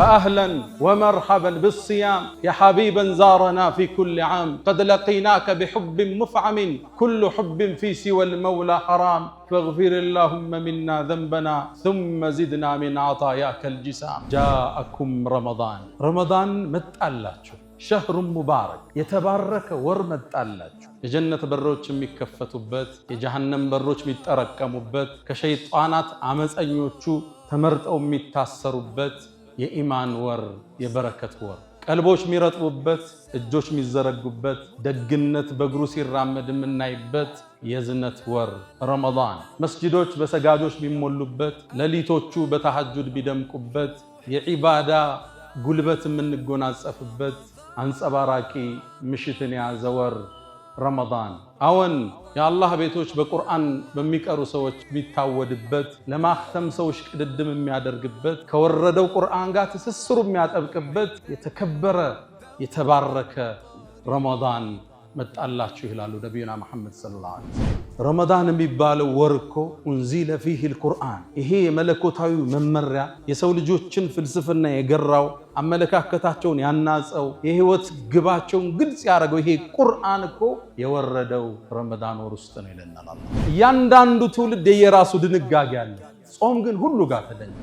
فأهلا ومرحبا بالصيام يا حبيبا زارنا في كل عام قد لقيناك بحب مفعم كل حب في سوى المولى حرام فاغفر اللهم منا ذنبنا ثم زدنا من عطاياك الجسام جاءكم رمضان متألاችሁ شهر مبارك يتبارك ورمتألاችሁ የጀነት በሮች የሚከፈቱበት የጀሃነም በሮች የሚጠረቀሙበት ከሸይጣናት አመፀኞቹ ተመርጠው የሚታሰሩበት የኢማን ወር የበረከት ወር ቀልቦች የሚረጥቡበት እጆች የሚዘረጉበት ደግነት በእግሩ ሲራመድ የምናይበት የዝነት ወር ረመዳን መስጂዶች በሰጋጆች የሚሞሉበት ሌሊቶቹ በተሐጁድ ቢደምቁበት የዒባዳ ጉልበት የምንጎናጸፍበት አንጸባራቂ ምሽትን የያዘ ወር ረመዳን አዎን የአላህ ቤቶች በቁርአን በሚቀሩ ሰዎች የሚታወድበት ለማክተም ሰዎች ቅድድም የሚያደርግበት ከወረደው ቁርአን ጋር ትስስሩ የሚያጠብቅበት የተከበረ የተባረከ ረመዳን መጣላችሁ ይላሉ ነብዩና መሐመድ ሰለላሁ ዐለይሂ ወሰለም። ረመዳን የሚባለው ወር እኮ እንዚለ ፊህ القرآن ይሄ የመለኮታዊ መመሪያ የሰው ልጆችን ፍልስፍና የገራው አመለካከታቸውን ያናጸው የህይወት ግባቸውን ግልጽ ያደረገው ይሄ ቁርአን እኮ የወረደው ረመዳን ወር ውስጥ ነው ይለናል አላህ። እያንዳንዱ ትውልድ የራሱ ድንጋጌ አለ። ጾም ግን ሁሉ ጋር ተደኘ።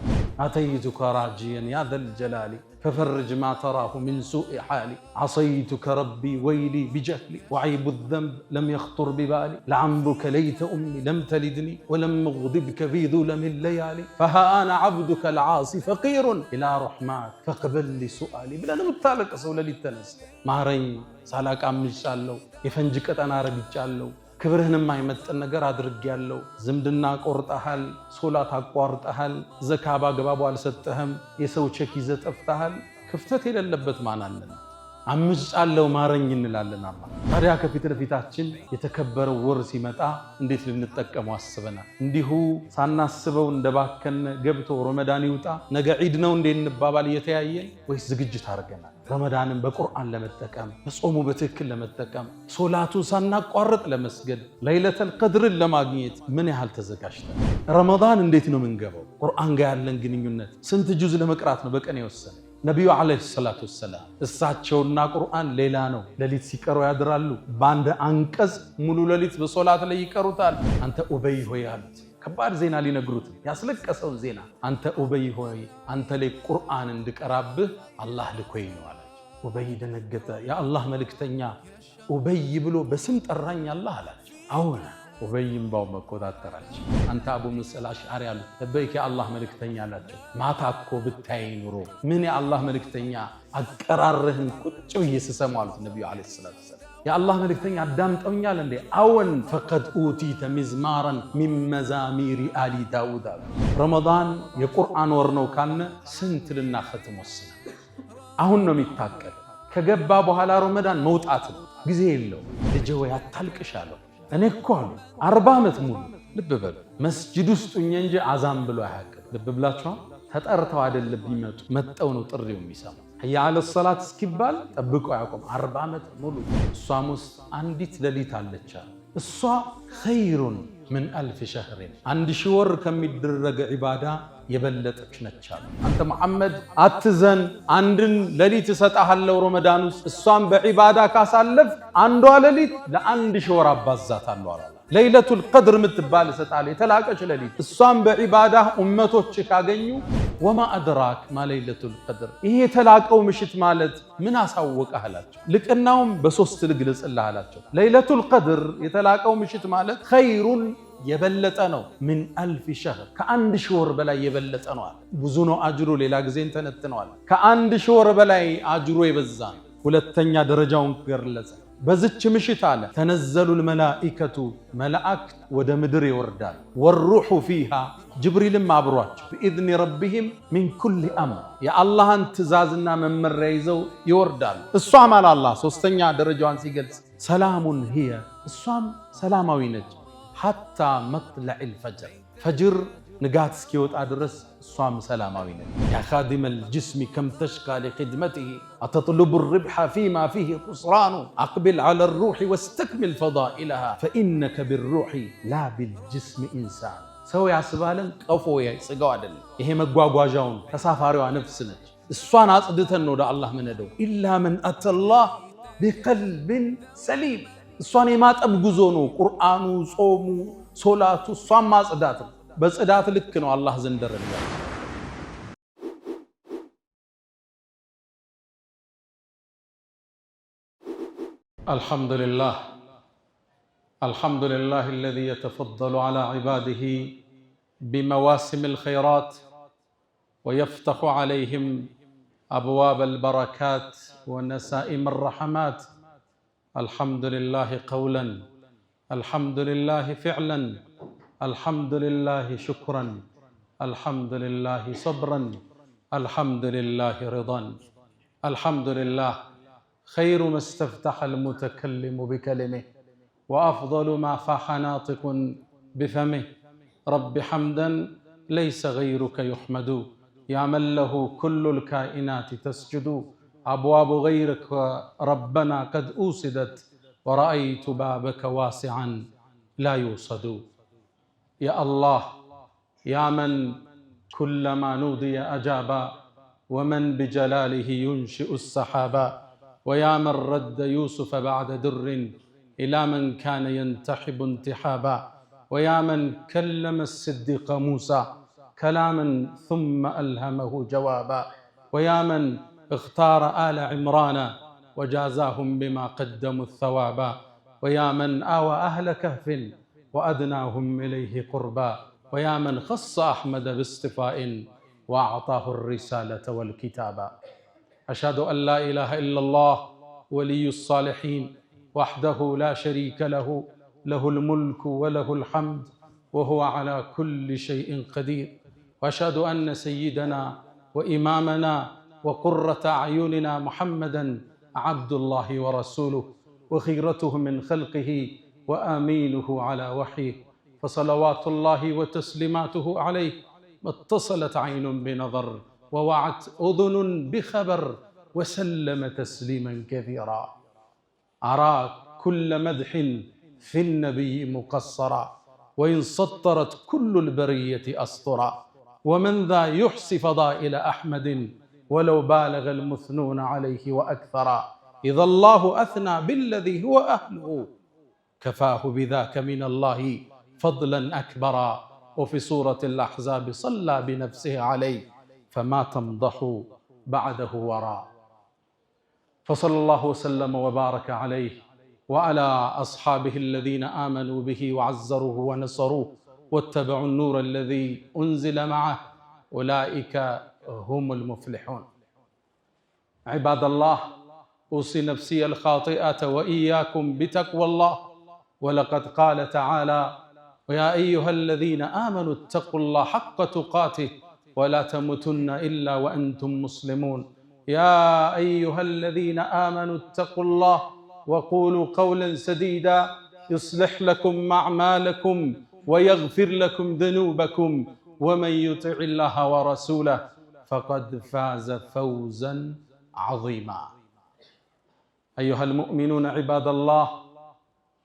አተይቱከ ራጂየን ያ ዘል ጀላሊ ففرج ما تراه من سوء حالي عصيتك ربي ويلي بجهلي وعيب الذنب لم يخطر ببالي لعمرك ليت أمي لم تلدني ولم أغضبك في ظلم الليالي فها أنا عبدك العاصي فقير إلى رحماك فقبل لي سؤالي بلا نمتالك سولة للتنس مارين سالاك أمي شالو يفنجك أنا ربي شالو ክብርህንም አይመጥን ነገር አድርጌያለሁ ዝምድና ቆርጠሃል ሶላት አቋርጠሃል ዘካ ባግባቡ አልሰጠህም የሰው ቼክ ይዘህ ጠፍተሃል ክፍተት የሌለበት ማን አለን አምጫለሁ ማረኝ እንላለን አላህ። ታዲያ ከፊት ለፊታችን የተከበረው ወር ሲመጣ እንዴት ልንጠቀመው አስበናል? እንዲሁ ሳናስበው እንደባከነ ገብቶ ረመዳን ይውጣ ነገ ዒድ ነው እንደ እንባባል እየተያየን ወይስ ዝግጅት አድርገናል? ረመዳንን በቁርአን ለመጠቀም በጾሙ በትክክል ለመጠቀም ሶላቱን ሳናቋርጥ ለመስገድ ለይለተል ቀድርን ለማግኘት ምን ያህል ተዘጋጅተናል? ረመዳን እንዴት ነው የምንገባው? ቁርአን ጋር ያለን ግንኙነት ስንት ጁዝ ለመቅራት ነው በቀን የወሰነ? ነቢዩ ዓለይሂ ሰላቱ ወሰላም እሳቸውና ቁርአን ሌላ ነው። ሌሊት ሲቀሩ ያድራሉ። በአንድ አንቀጽ ሙሉ ሌሊት በሶላት ላይ ይቀሩታል። አንተ ኡበይ ሆይ አሉት። ከባድ ዜና ሊነግሩት ያስለቀሰውን ዜና አንተ ኡበይ ሆይ አንተ ላይ ቁርአን እንድቀራብህ አላህ ልኮኝ ነው አላቸው። ኡበይ ደነገጠ። የአላህ መልእክተኛ ኡበይ ብሎ በስም ጠራኝ አላህ አላቸው። አሁን ኡበይም ባው መቆጣጠራቸው። አንተ አቡ ሙሳ አልአሽዓሪ አሉ ለበይክ የአላህ መልእክተኛ አላቸው። ማታ እኮ ብታይ ኑሮ ምን የአላህ መልእክተኛ አቀራርህን ቁጭ ብዬ ስሰማው አሉት ነብዩ አለይሂ ሰላቱ ወሰለም። የአላህ መልእክተኛ አዳምጠውኛል እንዴ? አወን ፈቀድ ኡቲተ ሚዝማራን ሚን መዛሚሪ አሊ ዳውድ አሉ። ረመዳን የቁርአን ወር ነው ካነ ስንት ልናኸትም ወስነ አሁን ነው የሚታቀድ። ከገባ በኋላ ረመዳን መውጣት ነው ጊዜ የለው። ልጄ ወይ አታልቅሻለሁ እኔ እኮ አሉ 40 ዓመት ሙሉ ልብ በሉ መስጂድ ውስጥ እንጂ አዛን ብሎ አያውቅም። ልብ ብላችኋል? ተጠርተው አይደለም ቢመጡ መጠው ነው ጥሪው የሚሰማ። ህያ አለ ሰላት እስኪባል ጠብቀው ያቆም 40 ዓመት ሙሉ። እሷም ውስጥ አንዲት ሌሊት አለች። እሷ ኸይሩን ምን አልፍ ሸህሪን 1000 ወር ከሚደረግ ዒባዳ የበለጠች ነች አሉ። አንተ መሐመድ አትዘን አንድን ሌሊት እሰጣለሁ ረመዳን ውስጥ እሷም በዒባዳ ካሳለፍ አንዷ ሌሊት ለ1000 ወር አባዛታለሁ አለ። ለይለቱል ቀድር የምትባል እሰጣለሁ የተላቀች ሌሊት እሷም በዒባዳ ኡመቶች ካገኙ ወማ አድራክ ማ ለይለቱል ቀድር ይሄ የተላቀው ምሽት ማለት ምን አሳወቀህ አላቸው። ልቅናውም በሶስት ልግለጽልህ አላቸው። ለይለቱል ቀድር የተላቀው ምሽት ማለት ኸይሩን የበለጠ ነው። ምን አልፍ ሸህር ከ1000 ወር በላይ የበለጠ ነው። ብዙ ነው አጅሩ። ሌላ ጊዜ እንተነትነዋል። ከ1000 ወር በላይ አጅሩ የበዛ ነው። ሁለተኛ ደረጃውን ገለጸ። በዝች ምሽት አለ ተነዘሉል መላኢከቱ መላእክት ወደ ምድር ይወርዳል። ወሩሑ ፊሃ ጅብሪልም አብሯቸው በኢዝኒ ረቢሂም ሚን ኩሊ አምር የአላህን ትእዛዝና መመሪያ ይዘው ይወርዳሉ። እሷም አለ አላህ ሶስተኛ ደረጃዋን ሲገልጽ ሰላሙን ሂየ እሷም ሰላማዊ ነች ሐታ መጥለዕል ፈጅር ፈጅር ንጋት እስኪወጣ ድረስ እሷም ሰላማዊ ነች። ያ ኻዲመል ጅስሚ ከም ተሽካ ሊኽድመቲሂ አተጥሉቡ ርብሐ ፊማ ፊሂ ኹስራኑ አቅቢል ዐለ ሩሒ ወስተክሚል ፈዳኢለሃ ፈኢነከ ቢሩሒ ላ ቢልጅስሚ ኢንሳን። ሰው ያስባለን ቀፎ ስጋው አይደለም። ይሄ መጓጓዣውን ተሳፋሪዋ ነፍስ ነች። እሷን አጽድተን ነው ወደ አላህ ምንሄደው። ኢላ መን አተላህ ቢቀልብን ሰሊም። እሷን የማጠብ ጉዞ ነው ቁርአኑ፣ ጾሙ፣ ሶላቱ። እሷን ማጽዳት ነው። በጽዳት ልክ ነው አላህ ዘንድ ደረጃ። الحمد لله الذي يتفضل على عباده بمواسم الخيرات ويفتح عليهم أبواب البركات ونسائم الرحمات. الحمد لله قولا، الحمد لله فعلا، الحمد لله شكرا، الحمد لله صبرا، الحمد لله رضا. الحمد لله خير ما استفتح المتكلم بكلمه، وأفضل ما فاح ناطق بفمه. رب حمدا ليس غيرك يحمد، يا من له كل الكائنات تسجد. أبواب غيرك ربنا قد أوسدت، ورأيت بابك واسعا لا يوصد. يا الله يا من كلما نودي أجابا، ومن بجلاله ينشئ السحابا. ويا من رد يوسف بعد در إلى من كان ينتحب انتحابا. ويا من كلم الصديق موسى كلاما ثم ألهمه جوابا. ويا من اختار آل عمران وجازاهم بما قدموا الثوابا. ويا من آوى أهل كهف وأدناهم إليه قربا. ويا من خص أحمد باصطفاء وأعطاه الرسالة والكتابا. أشهد أن لا إله إلا الله ولي الصالحين وحده لا شريك له، له الملك وله الحمد وهو على كل شيء قدير. وأشهد أن سيدنا وإمامنا وقرة أعيننا محمدًا عبد الله ورسوله، وخيرته من خلقه وآمينه على وحيه. فصلوات الله وتسليماته عليه ما اتصلت عين بنظر، ووعت أذن بخبر، وسلم تسليما كثيرا. أرى كل مدح في النبي مقصرا، وإن سطرت كل البرية أسطرا. ومن ذا يحصي فضائل أحمد، ولو بالغ المثنون عليه وأكثرا. إذا الله أثنى بالذي هو أهله، كفاه بذاك من الله فضلا أكبرا. وفي سورة الأحزاب صلى بنفسه عليه، فما تمضح بعده وراء. فصلى الله وسلم وبارك عليه وعلى أصحابه الذين آمنوا به وعزروه ونصروه واتبعوا النور الذي أنزل معه، أولئك هم المفلحون. عباد الله، أوصي نفسي الخاطئة وإياكم بتقوى الله. ولقد قال تعالى: ويا أيها الذين آمنوا اتقوا الله حق تقاته ولا تموتن إلا وأنتم مسلمون. يا أيها الذين آمنوا اتقوا الله وقولوا قولا سديدا يصلح لكم أعمالكم ويغفر لكم ذنوبكم، ومن يطع الله ورسوله فقد فاز فوزا عظيما. أيها المؤمنون عباد الله،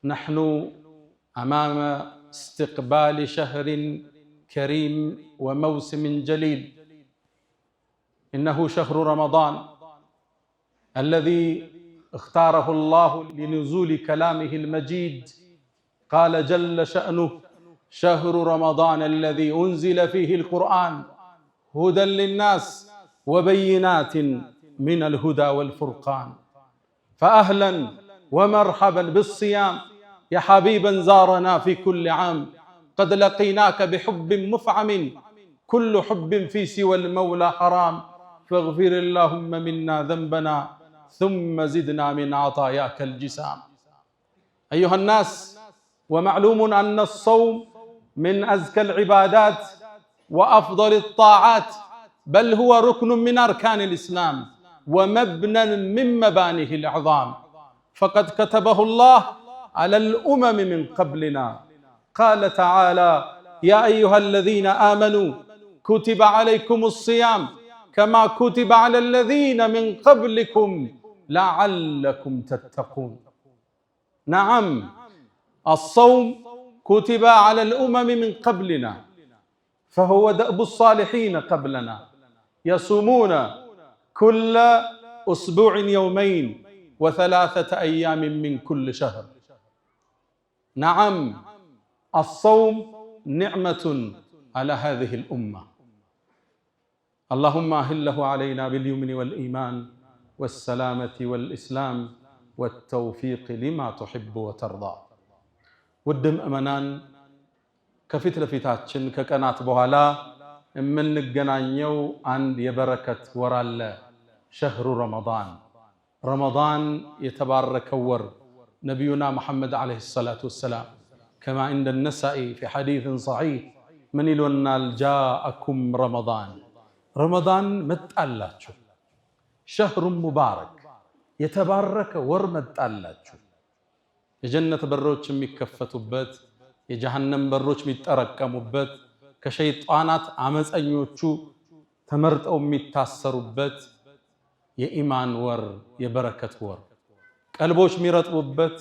نحن أمام استقبال شهر كريم وموسم جليل. إنه شهر رمضان الذي اختاره الله لنزول كلامه المجيد. قال جل شأنه: شهر رمضان الذي أنزل فيه القرآن هدى للناس وبينات من الهدى والفرقان. فأهلا ومرحبا بالصيام يا حبيبا زارنا في كل عام. قد لقيناك بحب مفعم، كل حب في سوى المولى حرام. فاغفر اللهم منا ذنبنا ثم زدنا من عطاياك الجسام. أيها الناس، ومعلوم أن الصوم من أزكى العبادات وأفضل الطاعات، بل هو ركن من أركان الإسلام ومبنى من مبانيه العظام. فقد كتبه الله على الأمم من قبلنا. قال تعالى: يا أيها الذين آمنوا كتب عليكم الصيام كما كتب على الذين من قبلكم لعلكم تتقون. نعم، الصوم كتب على الأمم من قبلنا، فهو دأب الصالحين قبلنا، يصومون كل أسبوع يومين و3 أيام من كل شهر. نعم، الصوم نعمة على هذه الأمة. اللهم أهله علينا باليمن والإيمان والسلامة والإسلام والتوفيق لما تحب وترضى. ودم أمنان كفت لفتاتشن ككنات بوهلا من نجنانيو عند يبركة ورال شهر رمضان. رمضان يتبارك ور نبينا محمد عليه الصلاة والسلام كما عند النسائي في حديث صحيح من يلونا جاءكم رمضان. رمضان متألاتشو شهر مبارك يتبارك ور متألاتشو. የጀነት በሮች የሚከፈቱበት የጀሃነም በሮች የሚጠረቀሙበት ከሸይጣናት አመፀኞቹ ተመርጠው የሚታሰሩበት የኢማን ወር የበረከት ወር ቀልቦች የሚረጥቡበት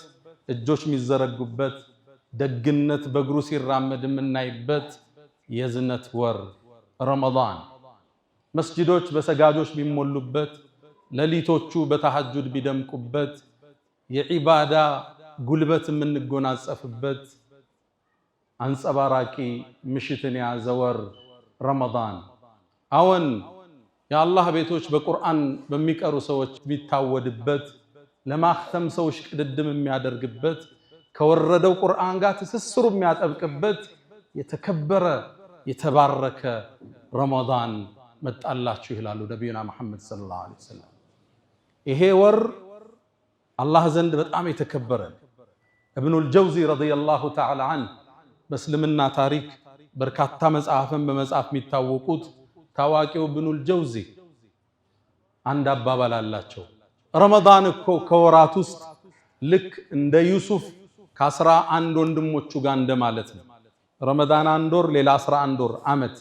እጆች የሚዘረጉበት ደግነት በእግሩ ሲራመድ የምናይበት የዝነት ወር ረመዳን መስጂዶች በሰጋጆች ቢሞሉበት ሌሊቶቹ በተሐጁድ ቢደምቁበት የዒባዳ ጉልበት የምንጎናጸፍበት አንጸባራቂ ምሽትን የያዘ ወር ረመዳን። አዎን የአላህ ቤቶች በቁርአን በሚቀሩ ሰዎች የሚታወድበት ለማክተም ሰዎች ቅድድም የሚያደርግበት ከወረደው ቁርአን ጋር ትስስሩ የሚያጠብቅበት የተከበረ የተባረከ ረመዳን መጣላችሁ ይላሉ ነብዩና መሐመድ ሰለላሁ ዐለይሂ ወሰለም። ይሄ ወር አላህ ዘንድ በጣም የተከበረ ኢብኑል ጀውዚ ረዲየላሁ ተዓላ ዐንሁ በእስልምና ታሪክ በርካታ መጽሐፍን በመጻፍ የሚታወቁት ታዋቂው ኢብኑል ጀውዚ አንድ አባባል አላቸው። ረመዳን እኮ ከወራት ውስጥ ልክ እንደ ዩሱፍ ከ11 ወንድሞቹ ጋር እንደማለት ነው። ረመዳን አንድ ወር፣ ሌላ 11 ወር ዓመት።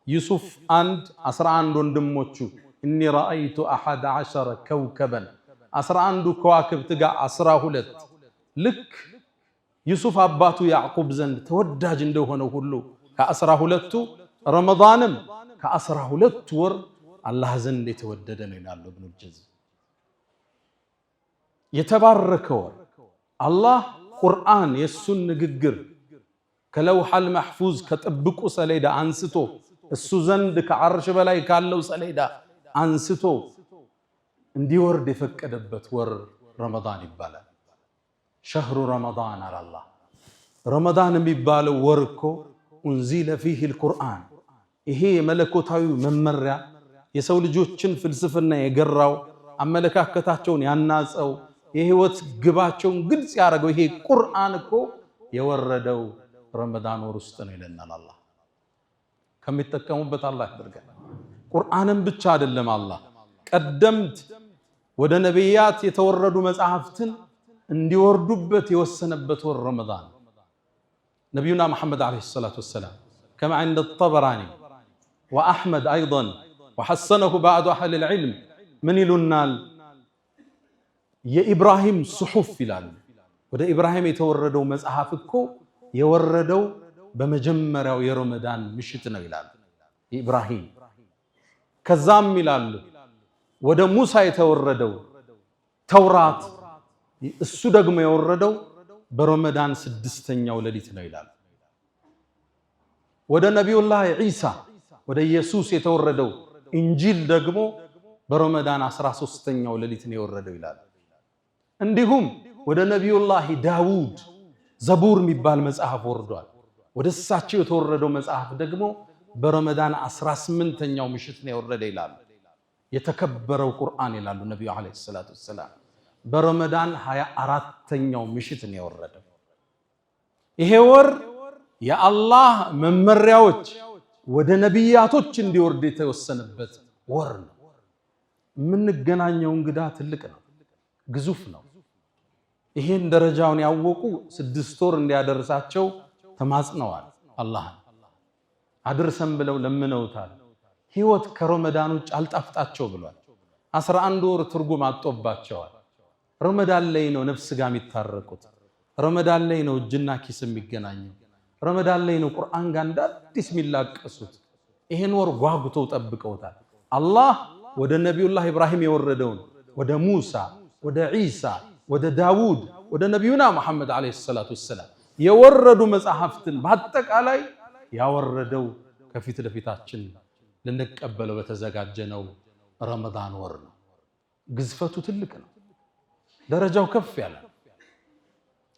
ዩሱፍ 11 ወንድሞቹ እኒ ረአይቱ 11 ከውከበን 11 ከዋክብት ጋር 12 ልክ ዩሱፍ አባቱ ያዕቁብ ዘንድ ተወዳጅ እንደሆነው ሁሉ ከ12ቱ ረመዳንም ከ12 ወር አላህ ዘንድ የተወደደ ነው ይላሉ ኢብኑል ጀውዚ። የተባረከ ወር አላህ ቁርአን የሱን ንግግር ከለውሐል መሕፉዝ ከጥብቁ ሰሌዳ አንስቶ እሱ ዘንድ ከዓርሽ በላይ ካለው ሰሌዳ አንስቶ እንዲወርድ የፈቀደበት ወር ረመዳን ይባላል። ሸህሩ ረመዳን አላህ ረመዳን የሚባለው ወር እኮ ኡንዚለ ፊህ አልቁርአን። ይሄ የመለኮታዊ መመሪያ የሰው ልጆችን ፍልስፍና የገራው አመለካከታቸውን ያናጸው የህይወት ግባቸውን ግልጽ ያደረገው ይሄ ቁርአን እኮ የወረደው ረመዳን ወር ውስጥ ነው ይለናል አላህ። ከሚጠቀሙበት አላህ ያድርገን። ቁርአንን ብቻ አይደለም አላህ ቀደምት ወደ ነቢያት የተወረዱ መጽሐፍትን እንዲወርዱበት የወሰነበት ወር ረመዳን። ነቢዩና መሐመድ ዓለይሂ ሰላቱ ወሰላም ከማ عند الطبراني وأحمد أيضا وحسنه بعض أهل العلم من ይሉናል የኢብራሂም ሱሑፍ ይላሉ። ወደ ኢብራሂም የተወረደው መጽሐፍ እኮ የወረደው በመጀመሪያው የረመዳን ምሽት ነው ይላሉ ኢብራሂም። ከዛም ይላሉ ወደ ሙሳ የተወረደው ተውራት እሱ ደግሞ የወረደው በረመዳን 6ኛው ሌሊት ነው ይላሉ። ወደ ነቢዩላህ ዒሳ ወደ ኢየሱስ የተወረደው ኢንጂል ደግሞ በረመዳን 13ኛው ሌሊት ነው የወረደው ይላሉ። እንዲሁም ወደ ነቢዩላህ ዳውድ ዘቡር የሚባል መጽሐፍ ወርዷል። ወደ እሳቸው የተወረደው መጽሐፍ ደግሞ በረመዳን 18ኛው ምሽት ነው የወረደ ይላሉ። የተከበረው ቁርአን ይላሉ ነብዩ አለይሂ ሰላቱ ወሰላም በረመዳን 24ኛው ምሽት ነው የወረደው። ይሄ ወር የአላህ መመሪያዎች ወደ ነቢያቶች እንዲወርድ የተወሰነበት ወር ነው። የምንገናኘው እንግዳ ትልቅ ነው፣ ግዙፍ ነው። ይሄን ደረጃውን ያወቁ 6 ወር እንዲያደርሳቸው ተማጽነዋል። አላህን አድርሰን ብለው ለምነውታል። ህይወት ከረመዳን ውጭ አልጣፍጣቸው ብሏል። 11 ወር ትርጉም አጥቶባቸዋል። ረመዳን ላይ ነው ነፍስ ጋር የሚታረቁት። ረመዳን ላይ ነው እጅና ኪስ የሚገናኘው። ረመዳን ላይ ነው ቁርአን ጋር እንደ አዲስ የሚላቀሱት። ይሄን ወር ጓጉተው ጠብቀውታል። አላህ ወደ ነቢዩላህ ኢብራሂም የወረደውን ወደ ሙሳ ወደ ዒሳ ወደ ዳውድ ወደ ነቢዩና መሐመድ አለይሂ ሰላቱ ወሰላም የወረዱ መጽሐፍትን በአጠቃላይ ያወረደው ከፊት ለፊታችን ልንቀበለው በተዘጋጀነው ረመዳን ወር ነው። ግዝፈቱ ትልቅ ነው። ደረጃው ከፍ ያለ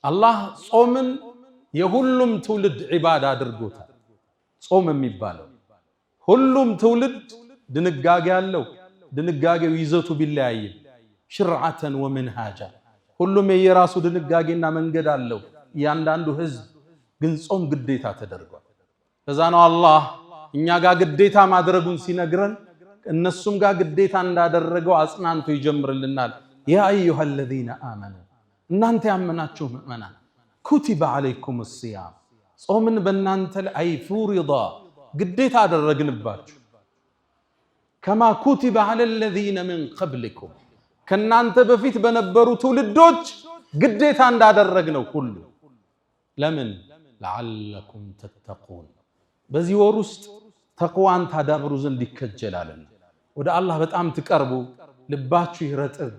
አላህ ጾምን የሁሉም ትውልድ ዒባዳ አድርጎታል። ጾም የሚባለው ሁሉም ትውልድ ድንጋጌ አለው። ድንጋጌው ይዘቱ ቢለያይም ሽርዓተን ወመንሃጃ ሁሉም የየራሱ ድንጋጌና መንገድ አለው። እያንዳንዱ ህዝብ ግን ጾም ግዴታ ተደርጓል። ለዛ ነው አላህ እኛ ጋር ግዴታ ማድረጉን ሲነግረን እነሱም ጋር ግዴታ እንዳደረገው አጽናንቶ ይጀምርልናል። ያ አዩሃ الذين آمنوا እናንተ ያመናችሁ ምእመናን ኩቲበ ዓለይኩም الصيام ጾምን በእናንተ ላይ ፍሪዳ ግዴታ አደረግንባችሁ ከማ ኩቲበ على الذين من قبلكم ከናንተ በፊት በነበሩ ትውልዶች ግዴታ እንዳደረግነው ሁሉ ለምን لعلكم تتقون በዚህ ወር ውስጥ ተቅዋን ታዳብሩ ዘንድ ይከጀላልና ወደ አላህ በጣም ትቀርቡ ልባችሁ ይረጥብ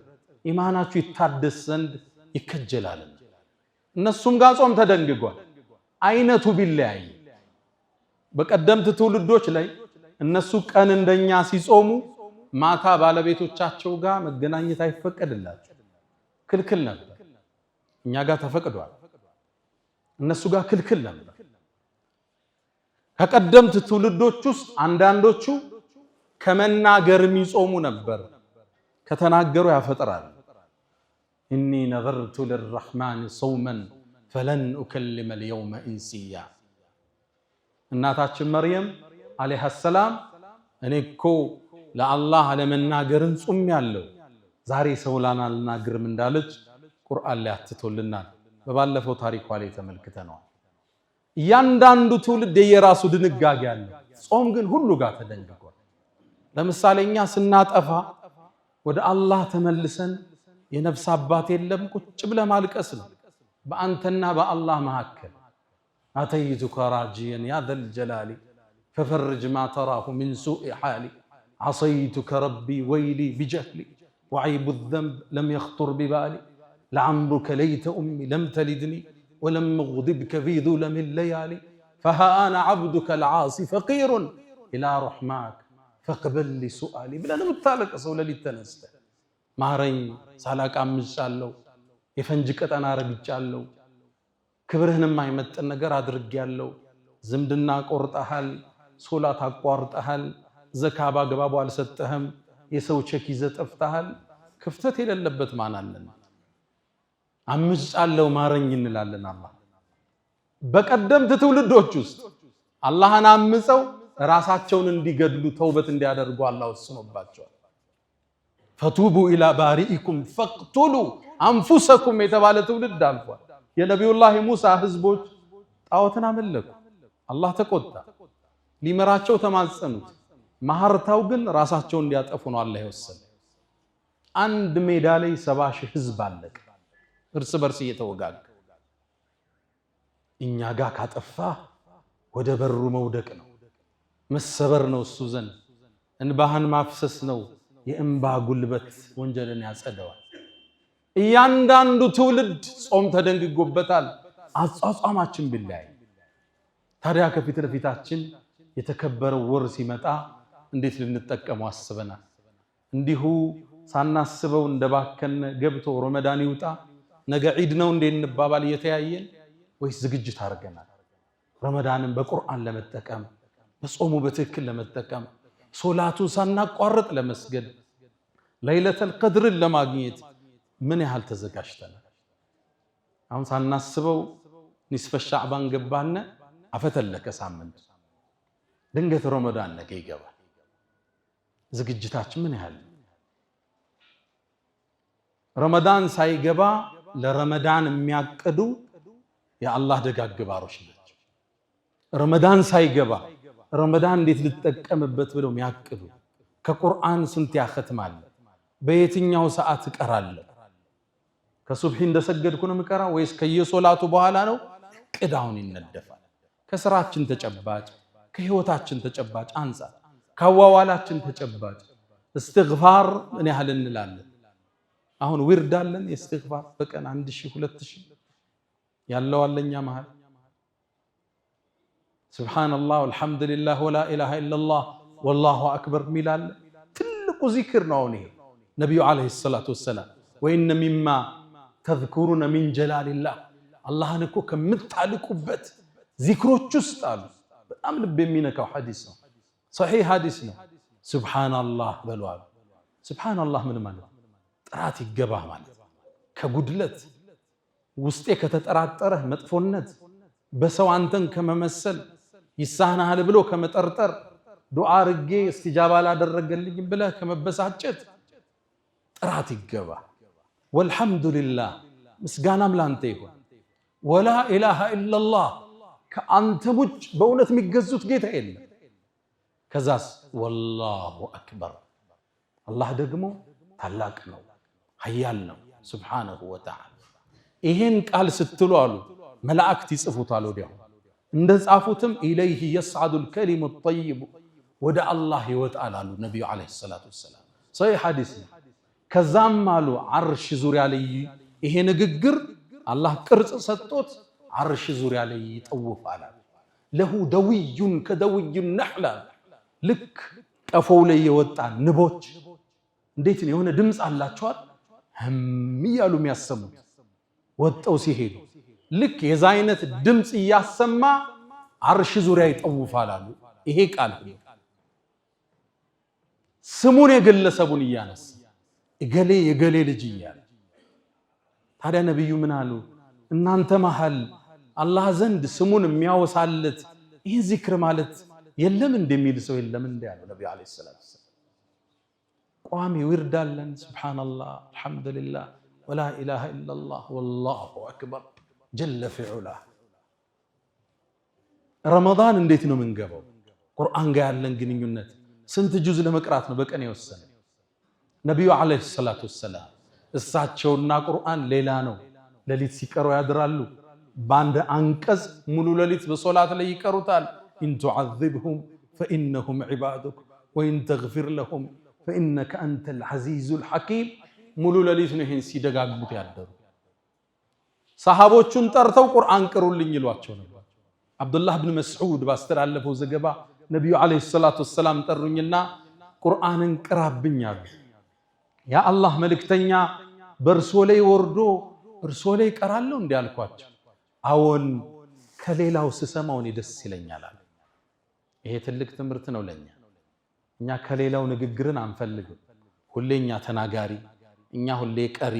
ኢማናችሁ ይታደስ ዘንድ ይከጀላልና እነሱም ጋር ጾም ተደንግጓል። አይነቱ ቢለያይ በቀደምት ትውልዶች ላይ እነሱ ቀን እንደኛ ሲጾሙ ማታ ባለቤቶቻቸው ጋር መገናኘት አይፈቀድላቸው ክልክል ነበር። እኛ ጋር ተፈቅዷል፣ እነሱ ጋር ክልክል ነበር። ከቀደምት ትውልዶች ውስጥ አንዳንዶቹ ከመናገር የሚጾሙ ነበር። ከተናገሩ ያፈጥራል። ኢኒ ነዘርቱ ሊልረሕማን ሰውመን ፈለን ኡከልመ ልየውመ ኢንሲያ እናታችን መርየም ዓለይሃ ሰላም እኔ እኮ ለአላህ አለመናገርን ጾሜያለሁ ዛሬ ሰው ላናልናገርም እንዳለች ቁርአን ላይ አትቶልናል። በባለፈው ታሪኳ ላይ ተመልክተናል። እያንዳንዱ ትውልድ የራሱ ድንጋጌ አለ። ጾም ግን ሁሉ ጋር ተደንግጓል። ለምሳሌ እኛ ስናጠፋ ወደ አላህ ተመልሰን የነፍስ አባት የለም ቁጭ ብለህ ማልቀስ ነው በአንተና በአላህ መካከል። አተይቱከ ራጂየን ያ ዘል ጀላሊ ፈፈርጅ ማ ተራሁ ሚን ሱኢ ሓሊ ዓሰይቱከ ረቢ ወይሊ ቢጀህሊ ወዐይቡ ዘንብ ለም የኽጡር ቢባሊ ለዐምሩከ ለይተ ኡሚ ለም ተሊድኒ ولم أغضبك في ظلم الليالي فها أنا عبدك العاصي فقير إلى رحماك فقبل لي سؤالي بلا نمتالك أصول لي التنسته مارين سالاك أمشالو يفنجكت أنا رجالو كبرهن ما يمت النجار أدرج يالو زمدنا قرط أهل صلاة قرط أهل زكاة جبابو على ستهم يسوي شيء زت أفتهل كفتت إلى اللبت معنا لنا አምስአለው ማረኝ እንላለን። አላህ በቀደምት ትውልዶች ውስጥ አላህን አምፀው ራሳቸውን እንዲገድሉ ተውበት እንዲያደርጉ አላህ ወስኖባቸዋል። ፈቱቡ ኢላ ባሪኢኩም ፈቅቱሉ አንፉሰኩም የተባለ ትውልድ አልፏል። የነቢዩላህ ሙሳ ህዝቦች ጣዖትን አመለኩ። አላህ ተቆጣ፣ ሊመራቸው ተማጸኑት። ማህርታው ግን ራሳቸውን እንዲያጠፉ ነው አላህ የወሰነ። አንድ ሜዳ ላይ 70 ሺህ ህዝብ አለቀ እርስ በርስ እየተወጋገ። እኛ ጋር ካጠፋ ወደ በሩ መውደቅ ነው፣ መሰበር ነው። እሱ ዘንድ እንባህን ማፍሰስ ነው። የእንባ ጉልበት ወንጀልን ያጸደዋል። እያንዳንዱ ትውልድ ጾም ተደንግጎበታል። አጿጿማችን ቢለያይ ታዲያ ከፊት ለፊታችን የተከበረው ወር ሲመጣ እንዴት ልንጠቀመው አስበናል? እንዲሁ ሳናስበው እንደባከነ ገብቶ ረመዳን ይውጣ ነገ ዒድ ነው እንዴ እንባባል እየተያየን ወይስ ዝግጅት አድርገናል? ረመዳንን በቁርአን ለመጠቀም በጾሙ በትክክል ለመጠቀም ሶላቱን ሳናቋርጥ ለመስገድ ለይለተል ቀድርን ለማግኘት ምን ያህል ተዘጋጅተናል? አሁን ሳናስበው ኒስፈ ሻዕባን ገባነ አፈተለከ ሳምንት ድንገት ረመዳን ነገ ይገባል። ዝግጅታችን ምን ያህል? ረመዳን ሳይገባ ለረመዳን የሚያቅዱ የአላህ ደጋግ ባሮች ናቸው። ረመዳን ሳይገባ ረመዳን እንዴት ልጠቀምበት ብለው የሚያቅዱ ከቁርአን ስንት ያختማል? በየትኛው ሰዓት እቀራለሁ? ከሱብሂ እንደሰገድኩ ነው የምቀራው ወይስ ከየሶላቱ በኋላ ነው? ቅዳውን ይነደፋል። ከስራችን ተጨባጭ ከህይወታችን ተጨባጭ አንፃር ካዋዋላችን ተጨባጭ استغفار من أهل النلال أهون وردالن استغفار بكن 1000 2000 يالله والله يا مهل سبحان الله والحمد لله ولا إله إلا الله والله أكبر ميلال تلك ذكر نوني نبي عليه الصلاة والسلام وإن مما تذكرون من جلال الله الله نكو كمتعلقوا بت ذكروا تشستالو بأم لبيمينك حديث صحيح حديثنا سبحان الله بلوال سبحان الله من مالك ጥራት ይገባህ ማለት ከጉድለት ውስጤ ከተጠራጠረህ መጥፎነት በሰው አንተን ከመመሰል ይሳናሃል ብሎ ከመጠርጠር ዱዓ አርጌ እስቲጃባ ላደረገልኝ ብለህ ከመበሳጨት ጥራት ይገባህ ወልሐምዱሊላህ ምስጋናም ላንተ ይሁን ወላ ኢላሃ ኢላላህ ከአንተ ውጭ በእውነት የሚገዙት ጌታ የለም ከዛስ ወላሁ አክበር አላህ ደግሞ ታላቅ ነው ኃያል ነው ሱብሓነሁ ወተዓላ ይሄን ቃል ስትሉ አሉ መላእክት ይጽፉታል ወዲያው እንደጻፉትም ኢለይሂ የስዓዱል ከሊሙ ጠይቡ ወደ አላህ ይወጣል አሉ ነብዩ አለይሂ ሰላቱ ወሰላም ሰሂህ ሐዲስ ከዛም አሉ አርሽ ዙሪያ ላይ ይሄ ንግግር አላህ ቅርጽ ሰጥቶት አርሽ ዙሪያ ላይ ይጠውፋል ለሁ ደውዩን ከደውዩ ነህላ ልክ ቀፎው ላይ የወጣ ንቦች እንዴት ነው የሆነ ድምጽ አላቸዋል ህሚያሉ የሚያሰሙት ወጣው ሲሄዱ ልክ የዛ አይነት ድምጽ ያሰማ አርሽ ዙሪያ ይጠውፋል አሉ ይሄ ቃል ስሙን የግለሰቡን ያነሳ እገሌ የገሌ ልጅ ይያል ታዲያ ነብዩ ምን አሉ እናንተ መሃል አላህ ዘንድ ስሙን የሚያወሳለት ይሄ ዚክር ማለት የለም እንደሚል ሰው የለም እንደ ያለው ነብዩ አለይሂ ሰላቱ ቋሚ ወርዳለን ሱብሃንአላህ አልহামዱሊላህ ወላ ኢላሃ ኢላላህ ወላሁ አክበር ጀለ ፊዑላ ረመዳን እንዴት ነው የምንገባው ቁርአን ጋር ያለን ግንኙነት ስንት ጁዝ ለመቅራት ነው በቀን የወሰነ ነብዩ አለይሂ ሰላቱ ወሰላም እሳቸውና ቁርአን ሌላ ነው ለሊት ሲቀሩ ያድራሉ ባንድ አንቀጽ ሙሉ ለሊት በሶላት ላይ ይቀሩታል ኢን ቱዓዚብሁም فإنهم عبادك وإن تغفر لهم فإنك أنت العزيز الحكيم ሙሉ ለሊት ነው ይሄን ሲደጋግሙት ያደሩ ሰሃቦቹን ጠርተው ቁርአን ቅሩልኝ ይሏቸው ነበር አብዱላህ ኢብኑ መስዑድ ባስተላለፈው ዘገባ ነብዩ አለይሂ ሰላቱ ወሰላም ጠሩኝና ቁርአንን ቅራብኝ አሉ ያ አላህ መልእክተኛ በርሶ ላይ ወርዶ እርሶ ላይ ቀራለው እንዲያልኳቸው አዎን ከሌላው ስሰማው እኔ ደስ ይለኛል አለ ይሄ ትልቅ ትምህርት ነው ለኛ እኛ ከሌላው ንግግርን አንፈልግም ሁሌኛ ተናጋሪ እኛ ሁሌ ቀሪ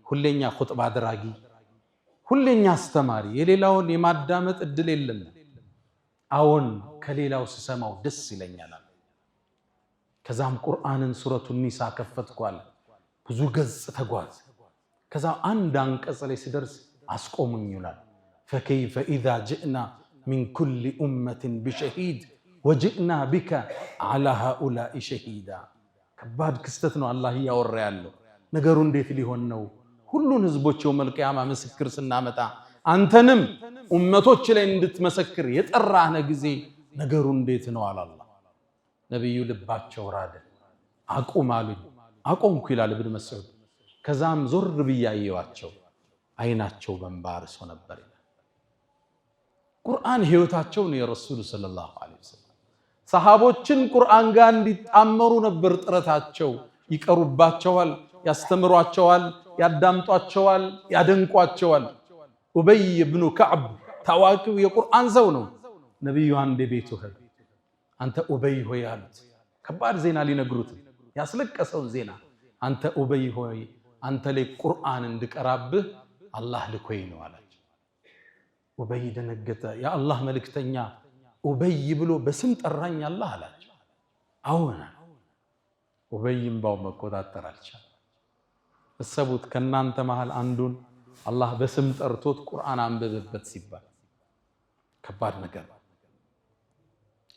ሁሌኛ ኹጥባ አድራጊ ሁሌኛ አስተማሪ የሌላውን የማዳመጥ እድል የለም አዎን ከሌላው ስሰማው ደስ ይለኛል ከዛም ቁርአንን ሱረቱ ኒሳ ከፈትኳል ብዙ ገጽ ተጓዝ ከዛ አንድ አንቀጽ ላይ ሲደርስ አስቆሙኝ ይላል فكيف إذا جئنا من كل أمة بشهيد وجئنا بك على هؤلاء شهيدا ከባድ ክስተት ነው አላህ ያወራ ያለው ነገሩ እንዴት ሊሆን ነው ሁሉን ህዝቦች የውመል ቂያማ ምስክር ስናመጣ አንተንም ኡመቶች ላይ እንድትመሰክር የጠራህ ጊዜ ነገሩ እንዴት ነው አላህ ነብዩ ልባቸው ራደ አቁም አሉኝ አቆምኩ ይላል ኢብኑ መስዑድ ከዛም ዞር ብያየዋቸው አይናቸው በንባርሶ ነበር ቁርአን ህይወታቸው ነው የረሱል ሰለላሁ ዐለይሂ ወሰለም ሰሃቦችን ቁርአን ጋር እንዲጣመሩ ነበር ጥረታቸው ይቀሩባቸዋል ያስተምሯቸዋል ያዳምጧቸዋል ያደንቋቸዋል ኡበይ ኢብኑ ከዕብ ታዋቂው የቁርአን ሰው ነው ነብዩ አንዴ ቤቱ ሄዱ አንተ ኡበይ ሆይ አሉት ከባድ ዜና ሊነግሩት ያስለቀሰውን ዜና አንተ ኡበይ ሆይ አንተ ላይ ቁርአን እንድቀራብህ አላህ ልኮይ ነው አላቸው ኡበይ ደነገጠ ያ አላህ መልእክተኛ ኡበይ ብሎ በስም ጠራኝ አላህ አላቸው አዎና ኡበይም ባው መቆጣጠር አልቻለም እሰቡት ከናንተ መሃል አንዱን አላህ በስም ጠርቶት ቁርአን አንብብበት ሲባል ከባድ ነገር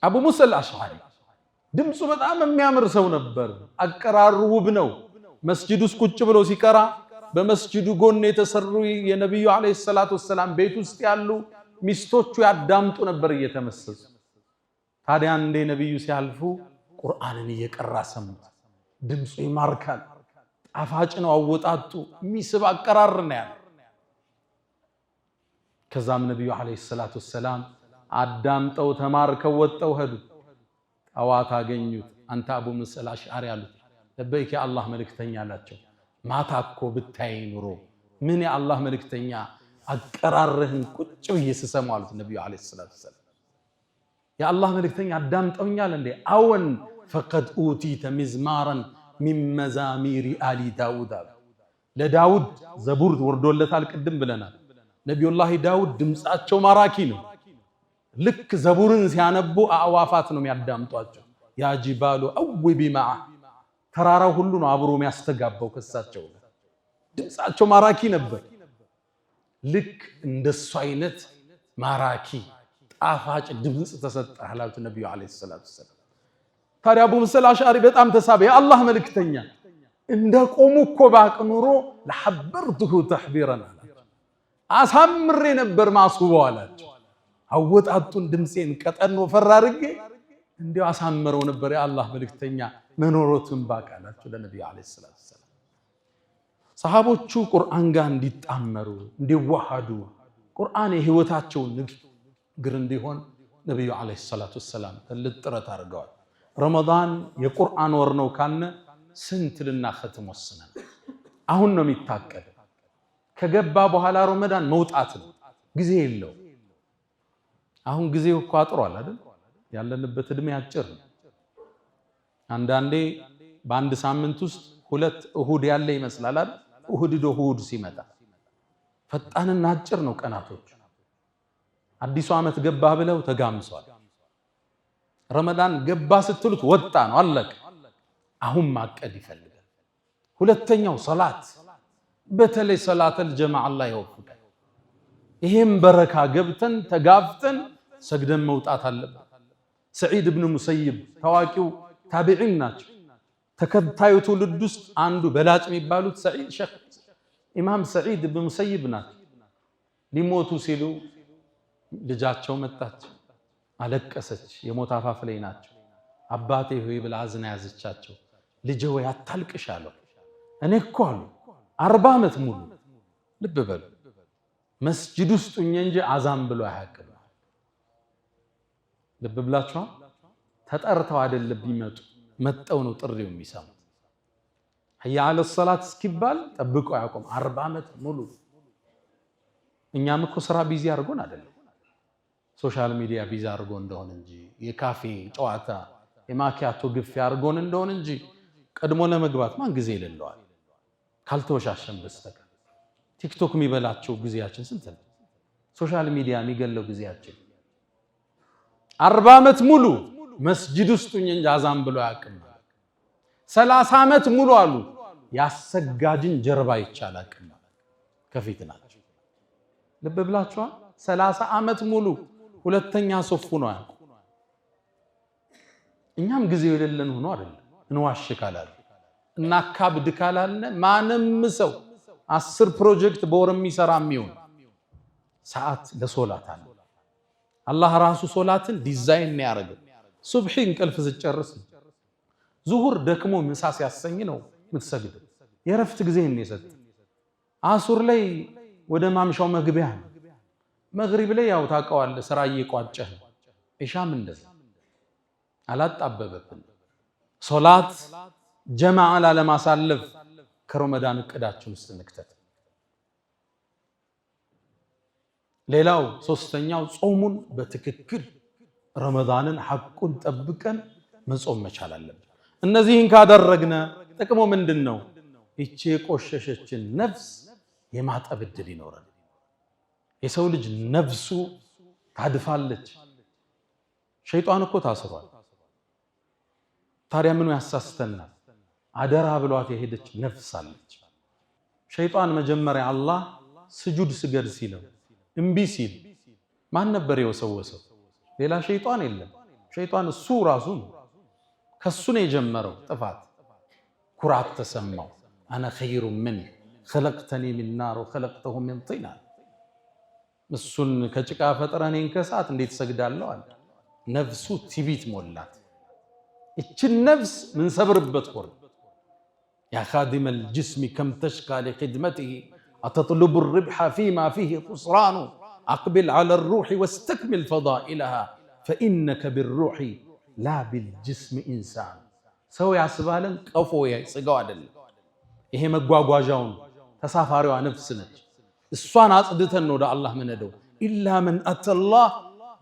አቡ ሙሳ አልአሽዓሪ ድምፁ በጣም የሚያምር ሰው ነበር አቀራሩ ውብ ነው መስጂድ ውስጥ ቁጭ ብሎ ሲቀራ በመስጂዱ ጎን የተሰሩ የነብዩ አለይሂ ሰላቱ ወሰላም ቤት ውስጥ ያሉ ሚስቶቹ ያዳምጡ ነበር እየተመሰሱ ታዲያ እንደ ነብዩ ሲያልፉ ቁርአንን እየቀራ ሰሙት ድምፁ ይማርካል ጣፋጭ ነው አወጣጡ ሚስብ አቀራር ነው ያለው ከዛም ነብዩ አለይሂ ሰላቱ ሰላም አዳምጠው ተማርከው ወጣው ሄዱ ጠዋት አገኙት አንተ አቡ ሙሳ አልአሽዓሪ አሉት ለበይክ የአላህ መልእክተኛ አላቸው ማታኮ ብታይ ኑሮ ምን የአላህ መልእክተኛ አቀራርህን ቁጭ ይስሰሙ አሉት ነብዩ አለይሂ ሰላቱ ሰላም የአላህ መልእክተኛ አዳምጠውኛል እንዴ አወን فقد اوتيت مزمارا من مزامير آل داود ለዳውድ ዘቡር ወርዶለታል ቅድም ብለናል ነብዩላህ ዳውድ ድምጻቸው ማራኪ ነው ልክ ዘቡርን ሲያነቡ አዋፋት ነው የሚያዳምጧቸው ያ ጂባሉ አውቢ ማዓ ተራራው ሁሉ ነው አብሮ የሚያስተጋባው ከሳቸው ድምጻቸው ማራኪ ነበር ልክ እንደሱ አይነት ማራኪ ጣፋጭ ድምጽ ተሰጣላቱ ነብዩ አለይሂ ሰላቱ ሰላም ታዲያ አቡ ሙሳ አልአሽዓሪ በጣም ተሳበ የአላህ መልእክተኛ እንደቆሙ እኮ ባቅ ኑሮ ለሐበርቱሁ ተሕቢረና አሳምሬ ነበር ማስውበው አላቸው አወጣጡን ድምጼን ቀጠኖ ፈራርጌ እንዲው አሳምረው ነበር የአላህ መልእክተኛ መኖሮቱን ባቃላቸው ለነብዩ አለይሂ ሰላቱ ሰላም ሰሃቦቹ ቁርአን ጋር እንዲጣመሩ እንዲዋሃዱ ቁርአን የህይወታቸው ንግግር እንዲሆን ነብዩ አለይሂ ሰላቱ ሰላም ጥረት አድርገዋል ረመዳን የቁርአን ወር ነው ካነ ስንት ልናختም ወስነን አሁን ነው የሚታቀድ ከገባ በኋላ ረመዳን መውጣት ነው ጊዜ የለው አሁን ጊዜው እኮ አጥሯል አይደል ያለንበት እድሜ አጭር ነው አንዳንዴ በአንድ ሳምንት ውስጥ ሁለት እሁድ ያለ ይመስላል አይደል እሁድ ሲመጣ ፈጣንና አጭር ነው ቀናቶች አዲሱ ዓመት ገባ ብለው ተጋምሷል ረመዳን ገባ ስትሉት ወጣ ነው አለቀ አሁን ማቀድ ይፈልጋል ሁለተኛው ሶላት በተለይ ሶላተል ጀማዓ አላህ ይወፍቃል ይሄም በረካ ገብተን ተጋፍተን ሰግደን መውጣት አለበት ሰዒድ ኢብኑ ሙሰይብ ታዋቂው ታቢዒን ናቸው ተከታዩ ትውልድ ውስጥ አንዱ በላጭ የሚባሉት ሰዒድ ሼኽ ኢማም ሰዒድ ኢብኑ ሙሰይብ ናቸው ሊሞቱ ሲሉ ልጃቸው መጣች አለቀሰች የሞት አፋፍ ላይ ናቸው አባቴ ሆይ ብላ አዝና ያዘቻቸው ልጄ ወይ አታልቅሽ አለው እኔ እኮ አሉ 40 ዓመት ሙሉ ልብ በሉ መስጂድ ውስጥ እንጂ አዛን ብሎ አያውቅም ልብ ብላችሁ ተጠርተው አይደለም ቢመጡ መጣው ነው ጥሪው የሚሰሙ ህያ አለ ሶላት እስኪባል ጠብቀው ያቆም 40 ዓመት ሙሉ እኛም እኮ ስራ ቢዚ አድርጎን አይደለም ሶሻል ሚዲያ ቢዚ አድርጎ እንደሆነ እንጂ የካፌ ጨዋታ የማኪያቶ ግፍ ያርጎን እንደሆነ እንጂ ቀድሞ ለመግባት ማን ጊዜ ይለለዋል ካልተወሻሸን በስተቀር ቲክቶክ የሚበላቸው ጊዜያችን ስንት ነው ሶሻል ሚዲያ የሚገለው ጊዜያችን 40 ዓመት ሙሉ መስጂድ ውስጥ እንጂ አዛን ብሎ ያቅም 30 ዓመት ሙሉ አሉ ያሰጋጅን ጀርባ ይቻላል ከፊት ናቸው ልብ ብላችኋል 30 ዓመት ሙሉ ሁለተኛ ሶፉ ነው ያቁ እኛም ጊዜው የሌለን ሆኖ አይደለም እንዋሽካላል እና ካብድ ካላልነ ማንም ሰው 10 ፕሮጀክት በወር የሚሰራ የሚሆን ሰዓት ለሶላት አለ አላህ ራሱ ሶላትን ዲዛይን ነው ያደረገው ሱብሂ እንቅልፍ ሲጨርስ ዙሁር ደክሞ ምሳ ሲያሰኝ ነው የምትሰግድ የረፍት ጊዜ ነው የሰጠ አሱር ላይ ወደ ማምሻው መግቢያ መግሪብ ላይ ያው ታቀዋል ስራ እየቋጨህ ኢሻም እንደዛ አላጣበበብን ሶላት ጀማዓ ለማሳለፍ ከረመዳን እቅዳችን ውስጥ ንክተት ሌላው ሶስተኛው ጾሙን በትክክል ረመዳንን ሐቁን ጠብቀን መጾም መቻል አለብን እነዚህን ካደረግነ ጥቅሙ ምንድነው እቺ የቆሸሸችን ነፍስ የማጠብ እድል ይኖራል የሰው ልጅ ነፍሱ ታድፋለች ሸይጣን እኮ ታስሯል ታዲያ ምኑ ያሳስተናል አደራ ብሏት የሄደች ነፍስ አለች ሸይጣን መጀመሪያ አላህ ስጁድ ስገድ ሲለው እምቢ ሲል ማን ነበር የወሰወሰው ሌላ ሸይጣን የለም ሸይጣን እሱ ራሱ ከሱ ነው የጀመረው ጥፋት ኩራት ተሰማው አና ኸይሩ ምን خلقتني من نار وخلقته من طين እሱን ከጭቃ ፈጥረኔን ከሳት እንዴት ሰግዳለሁ አለ ነፍሱ ትቢት ሞላት እቺ ነፍስ ምን ሰብርበት ወር يا خادم الجسم كم تشقى لخدمته أتطلب الربح فيما فيه خسران أقبل على الروح واستكمل فضائلها فإنك بالروح لا بالجسم إنسان سو يعسبالن قفو يسقوا አይደለም ይሄ መጓጓዣውን ተሳፋሪዋ ነፍስ ነች እሷን አጽድተን ነው ወደ አላህ ምንሄደው ኢላ መን አተላህ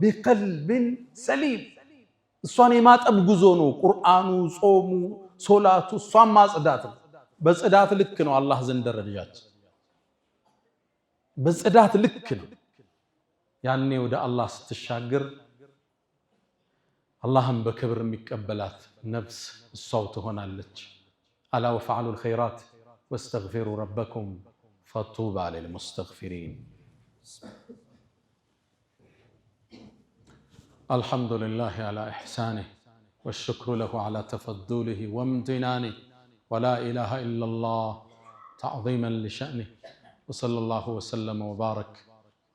ቢቀልብን ሰሊም እሷን የማጠብ ጉዞ ነው ቁርአኑ ጾሙ ሶላቱ እሷን ማጽዳት በጽዳት ልክ ነው አላህ ዘንድ ደረጃችን በጽዳት ልክ ነው ያኔ ወደ አላህ ስትሻገር አላህም በክብር የሚቀበላት ነፍስ እሷው ትሆናለች አላ ወፈዓሉ الخيرات واستغفروا ربكم فطوبى للمستغفرين الحمد لله على إحسانه والشكر له على تفضله وامتنانه ولا إله إلا الله تعظيما لشأنه وصلى الله وسلم وبارك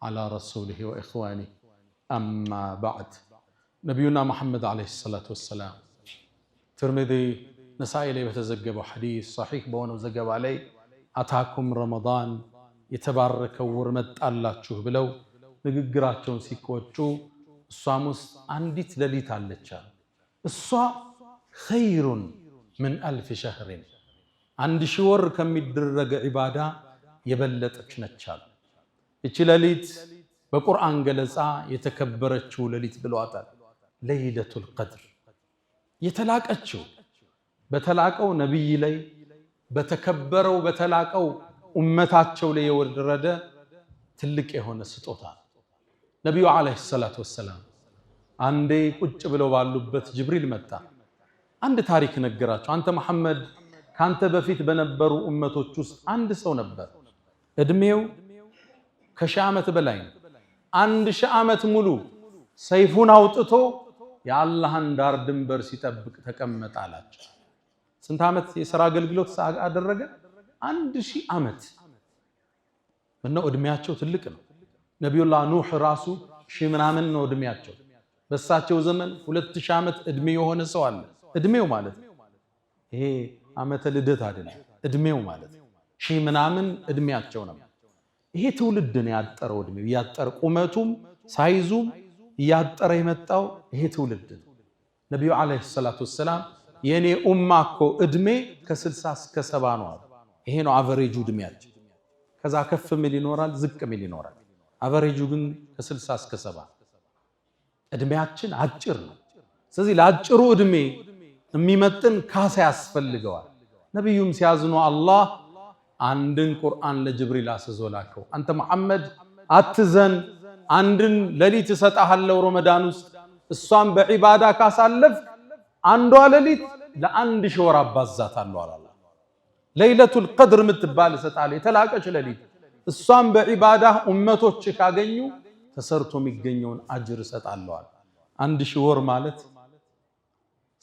على رسوله وإخوانه أما بعد نبينا محمد عليه الصلاة والسلام ترمذي نسائي لي بتزقبوا حديث صحيح بونه زقب علي أتاكم رمضان يتبارك ورمت الله تشوه بلو نقراتهم سيكوتشو الصاموس عنديت لليت على الشام الصا خير من 1000 شهر عند شور كم يدرج عبادة يبلت أشنتشال يتشلليت بقرآن جلسا يتكبرت شو لليت بالواتر ليلة القدر يتلاك أشو بتلاقوا نبي لي بتكبروا بتلاقوا أمتات شو لي ورده تلك هون السطوطان نبي عليه الصلاة والسلام عندي كنت بلو باللبت جبريل متى عند تاريخ نجرات أنت محمد كانت بفيت بنبروا أمته تشوس عند سو نبر ادميو كشامة بلاين عند شامة ملو سيفون أوتتو يا الله دار دنبر سيتبك تكمت على سنت عامت يسرا قلقلوت ساق أدرجة عند شي عامت منه ادمياتشو تلقنا نبي الله نوح راسو شي منامن ነው እድሜያቸው በሳቸው ዘመን 2000 ዓመት እድሜ የሆነ ሰው አለ እድሜው ማለት ይሄ ዓመተ ልደት አይደለም እድሜው ማለት ሺ ምናምን እድሜያቸው ነው ይሄ ትውልድ ነው ያጠረው እድሜው ያጠረ ቁመቱም ሳይዙም ያጠረ የመጣው ይሄ ትውልድ ነው ነብዩ አለይሂ ሰላቱ ወሰለም የኔ ኡማኮ እድሜ ከ60 እስከ 70 ነው ይሄ ነው አቨሬጁ እድሜያቸው ከዛ ከፍ ሚል ይኖራል ዝቅ ሚል ይኖራል አቨሬጁ ግን ከ60 እስከ 70 እድሜያችን አጭር ነው ስለዚህ ለአጭሩ እድሜ የሚመጥን ካሳ ያስፈልገዋል ነብዩም ሲያዝኑ አላህ አንድን ቁርአን ለጅብሪል አስዞላከው አንተ መሐመድ አትዘን አንድን ለሊት ሰጣሃለው ረመዳን ውስጥ እሷን በዒባዳ ካሳለፍ አንዷ ለሊት ለአንድ ሺህ አባዛታለሁ አላህ ለይለቱል ቀድር ምትባል ሰጣለ የተላቀች ለሊት እሷን በዒባዳ ኡመቶች ካገኙ ተሰርቶ የሚገኘውን አጅር ሰጣለዋል አንድ ሺህ ወር ማለት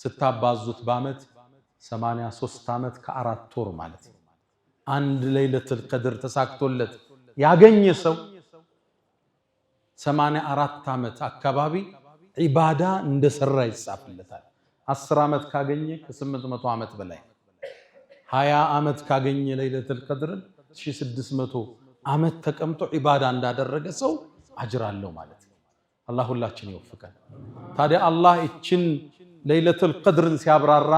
ስታባዙት በአመት 83 ዓመት ከ4 ወር ማለት አንድ ለይለቱል ቀድር ተሳክቶለት ያገኘ ሰው 84 ዓመት አካባቢ ዒባዳ እንደሰራ ይጻፍለታል 10 ዓመት ካገኘ ከ800 ዓመት በላይ 20 ዓመት ካገኘ ለይለቱል ቀድር 1600 ዓመት ተቀምጦ ዒባዳ እንዳደረገ ሰው አጅር አለው ማለት ነው አላህ ሁላችን ይወፍቀን ታዲያ አላህ እቺን ለይለቱል ቀድርን ሲያብራራ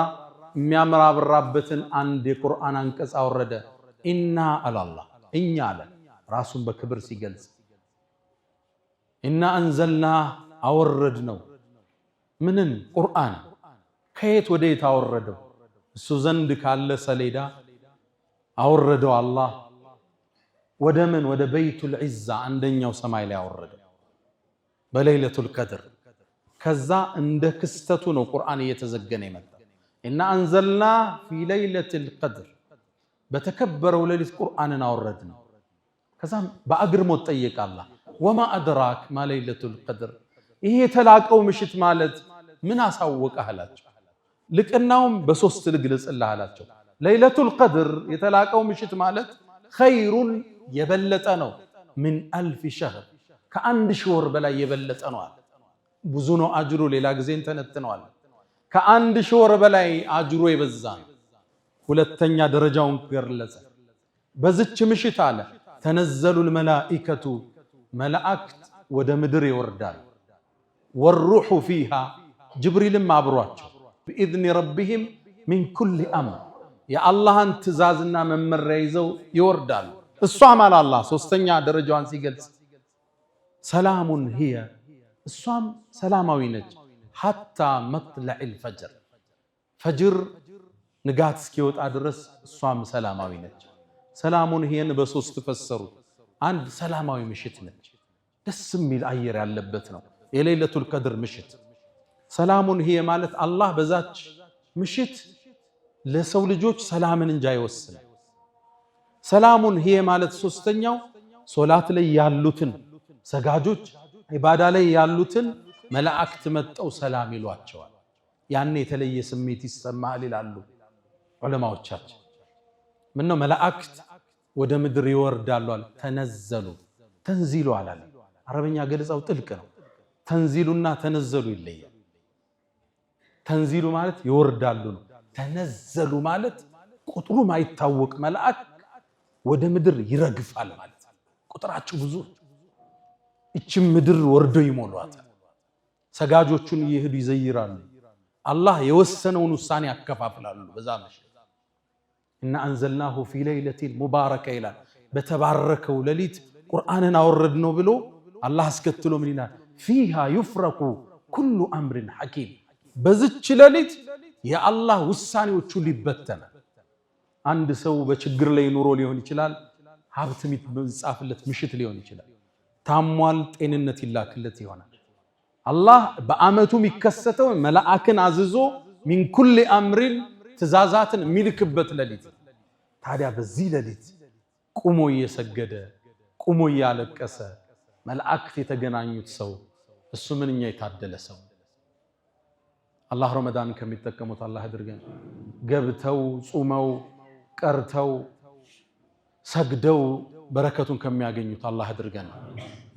የሚያምራብራበትን አንድ የቁርአን አንቀጽ አወረደ ኢና አላህ እኛ አለ ራሱን በክብር ሲገልጽ ኢና አንዘልና አወረድ ነው ምንን ቁርአን ከየት ወዴት አወረደው እሱ ዘንድ ካለ ሰሌዳ አወረደው አላህ ወደ ምን ወደ በይቱል ዒዛ አንደኛው ሰማይ ላይ አወረደ በለይለቱል ቀድር ከዛ እንደ ክስተቱ ነው ቁርአን እየተዘገነ ይመጣ እና አንዘልና ፊ ለይለቱል ቀድር በተከበረው ሌሊት ቁርአንን አወረድን ከዛም በአግርሞት ጠየቀ አላህ ወማ አድራክ ማ ለይለቱል ቀድር ይሄ የተላቀው ምሽት ማለት ምን አሳወቀህ አላቸው ልቅናውም በሶስት ልግለጽልህ አላቸው ለይለቱል ቀድር የተላቀው ምሽት ማለት ኸይሩን የበለጠ ነው ምን 1000 ሸህር ከአንድ ሺህ ወር በላይ የበለጠ ነው አለ ብዙ ነው አጅሩ ሌላ ጊዜ እንተነትነዋል ከአንድ ሺህ ወር በላይ አጅሩ የበዛ ነው ሁለተኛ ደረጃውን ገለጸ። በዚች ምሽት አለ ተነዘሉል መላኢከቱ መላእክት ወደ ምድር ይወርዳሉ። ወሩሑ ፊሃ ጅብሪልም አብሯቸው بإذن ربهم من كل أمر የአላህን ትእዛዝና መመሪያ ይዘው ይወርዳሉ። እሷም አለ አላህ ሶስተኛ ደረጃዋን ሲገልጽ ሰላሙን هي እሷም ሰላማዊ ነች ሐታ መጥለዕል ፈጅር ፈጅር ንጋት እስኪወጣ ድረስ እሷም ሰላማዊ ነች። ሰላሙን هيን በሶስት ፈሰሩ። አንድ ሰላማዊ ምሽት ነች፣ ደስ የሚል አየር ያለበት ነው የሌለቱል ቀድር ምሽት። ሰላሙን هي ማለት አላህ በዛች ምሽት ለሰው ልጆች ሰላምን እንጂ አይወስንም። ሰላሙን هي ማለት ሶስተኛው ሶላት ላይ ያሉትን ሰጋጆች ኢባዳ ላይ ያሉትን መላእክት መጠው ሰላም ይሏቸዋል። ያኔ የተለየ ስሜት ይሰማል ይላሉ ዑለማዎቻችን። ምን ነው መላእክት ወደ ምድር ይወርዳሉ አለ ተነዘሉ ተንዚሉ አላለ። አረበኛ ገለጻው ጥልቅ ነው። ተንዚሉና ተነዘሉ ይለያል። ተንዚሉ ማለት ይወርዳሉ ነው። ተነዘሉ ማለት ቁጥሩ ማይታወቅ መልአክ ወደ ምድር ይረግፋል ማለት ነው። ቁጥራቸው ብዙ እቺም ምድር ወርደው ይሞሏታል። ሰጋጆቹን ይሄዱ ይዘይራሉ። አላህ የወሰነውን ውሳኔ ያከፋፍላሉ። በዛ ምሽት እና አንዘልናሁ ፊ ለይለቲል ሙባረከ ይላል። በተባረከው ሌሊት ቁርአንን አወረድነው ብሎ አላህ አስከትሎ ምን ይላል? ፊሃ ዩፍረቁ ኩሉ አምሪን ሐኪም በዚች ሌሊት የአላህ ውሳኔዎቹ ሊበተናል። አንድ ሰው በችግር ላይ ኑሮ ሊሆን ይችላል። ሀብት የሚጻፍለት ምሽት ሊሆን ይችላል። ታሟል፣ ጤንነት ይላክለት ይሆናል። አላህ በአመቱ የሚከሰተው መላእክን አዝዞ ሚን ኩል አምሪን ትእዛዛትን የሚልክበት ሌሊት። ታዲያ በዚህ ሌሊት ቁሞ እየሰገደ ቁሞ እያለቀሰ መላእክት የተገናኙት ሰው እሱ ምንኛ የታደለ ሰው። አላህ ረመዳን ከሚጠቀሙት አላህ አድርገን። ገብተው ጾመው ቀርተው ሰግደው በረከቱን ከሚያገኙት አላህ አድርገን።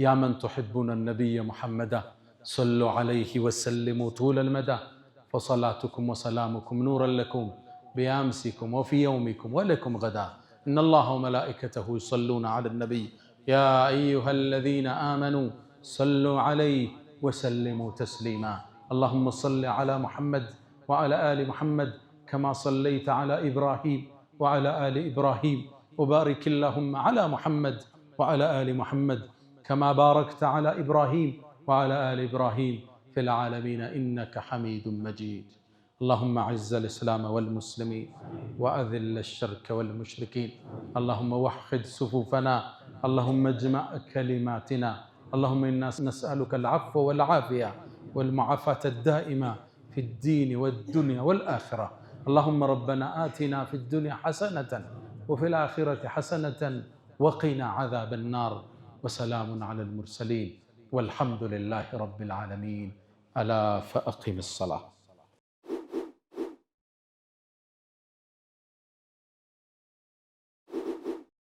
ያ መን تحبون النبي محمد صلوا عليه وسلموا طول المدى فصلاتكم وسلامكم نورا لكم بأمسكم وفي يومكم ولكم غدا إن الله وملائكته يصلون على النبي يا أيها الذين آمنوا صلوا عليه وسلموا تسليما اللهم صل على محمد وعلى آل محمد كما صليت على إبراهيم وعلى آل إبراهيم وبارك اللهم على محمد وعلى آل محمد كما باركت على إبراهيم وعلى آل إبراهيم في العالمين إنك حميد مجيد اللهم أعز الإسلام والمسلمين وأذل الشرك والمشركين اللهم وحد صفوفنا اللهم اجمع كلماتنا اللهم إنا نسألك العفو والعافية والمعافاة الدائمة في الدين والدنيا والآخرة اللهم ربنا آتنا في الدنيا حسنة وفي الآخرة حسنة وقنا عذاب النار وسلام على المرسلين والحمد لله رب العالمين ألا فأقم الصلاة.